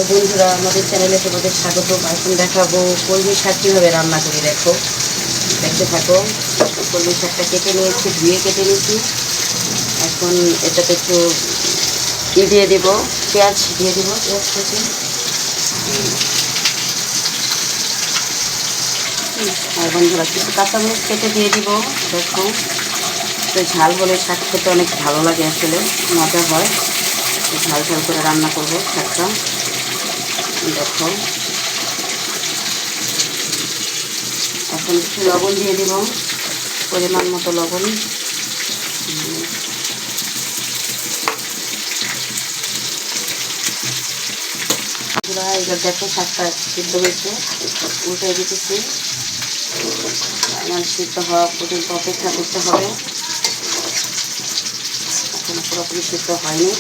বন্ধুরা, আমাদের চ্যানেলে তোমাদের স্বাগত। এখন দেখাবো কলমি শাক কীভাবে রান্না করি। দেখতে থাকো। কলমি শাকটা কেটে নিয়েছি, ধুয়ে কেটে নিয়েছি। এখন এটাতে একটু দিয়ে দেবো, পেঁয়াজ দিয়ে দেবো, পেঁয়াজ কুচি। আর বন্ধুরা কিছু কাঁচামরিচ কেটে দিয়ে দিব। দেখো, তো ঝাল হলে শাক খেতে অনেক ভালো লাগে, আসলে মজা হয়। ঝাল ঝাল করে রান্না করবো শাকটা। দেখো, এখন একটু লবণ দিয়ে দিব, পরিমাণ মতো লবণ। এবার দেখো শাকটা সিদ্ধ হয়েছে, উল্টে দিতেছি। আমার সিদ্ধ হওয়া পর্যন্ত অপেক্ষা করতে হবে। এখনো পুরোপুরি সিদ্ধ হয়নি।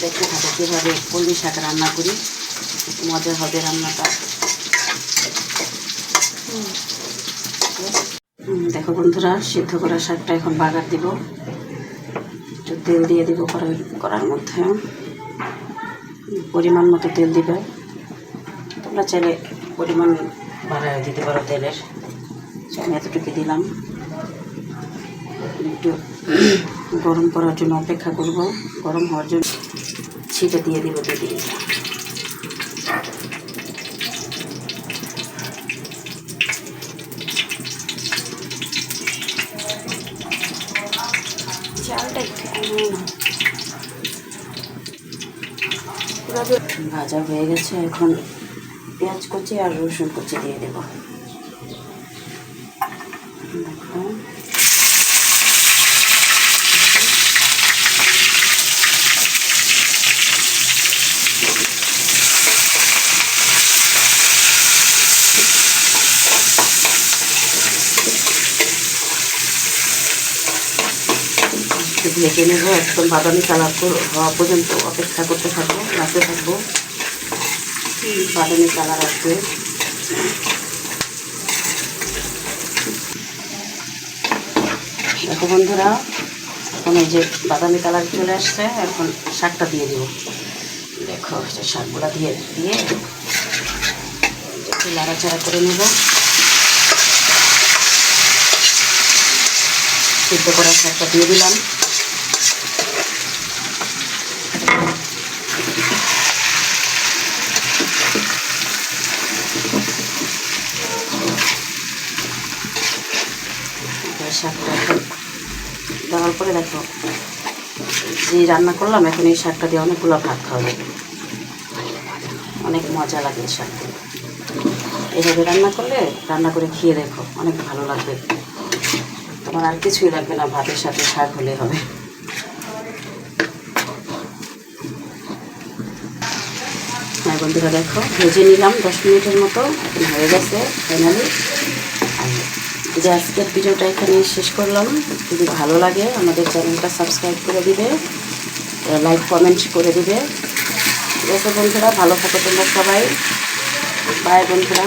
দেখতে থাকো কীভাবে কলমি শাক রান্না করি, মজা হবে রান্নাটা। দেখো বন্ধুরা, সিদ্ধ করা শাকটা এখন বাগার দিব। একটু তেল দিয়ে দিব করার মধ্যে, পরিমাণ মতো তেল দিবে। তোমরা চাইলে পরিমাণ বাড়ায় দিতে পারো তেলের। আমি এতটুকু দিলাম। একটু গরম করার জন্য অপেক্ষা করব। গরম হওয়ার জন্য ছিটে দিয়ে দিব দিদি। চালটা ভাজা হয়ে গেছে। এখন পেঁয়াজ কুচি আর রসুন কুচি দিয়ে দেব। দেখো, ঢেকে নেব। একদম বাদামি কালার হওয়া পর্যন্ত অপেক্ষা করতে থাকবো, নাড়তে থাকবো। বাদামি কালার আসবে। দেখো বন্ধুরা, এখন এই যে বাদামি কালার চলে আসছে। এখন শাকটা দিয়ে দিব। দেখো, শাকগুলা দিয়ে একটু নাড়াচাড়া করে নেব। সিদ্ধ করা শাকটা দিয়ে দিলাম। শাকটা দেওয়ার পরে দেখো, যে রান্না করলাম, এখন এই শাকটা দিয়ে অনেকগুলো ভাত খাওয়া যাবে। অনেক মজা লাগে এই শাকটা। এভাবে রান্না করে খেয়ে দেখো, অনেক ভালো লাগবে। তোমার আর কিছুই লাগবে না, ভাতের সাথে শাক হলে হবে। হ্যাঁ বন্ধুরা, দেখো ভেজে নিলাম 10 মিনিটের মতো। এখন হয়ে গেছে ফাইনালি। যে আজকের ভিডিওটা এখানে শেষ করলাম। যদি ভালো লাগে আমাদের চ্যানেলটা সাবস্ক্রাইব করে দিবে, লাইক কমেন্ট করে দিবে। ঠিক আছে বন্ধুরা, ভালো থাকো তোমরা সবাই। বাই বন্ধুরা।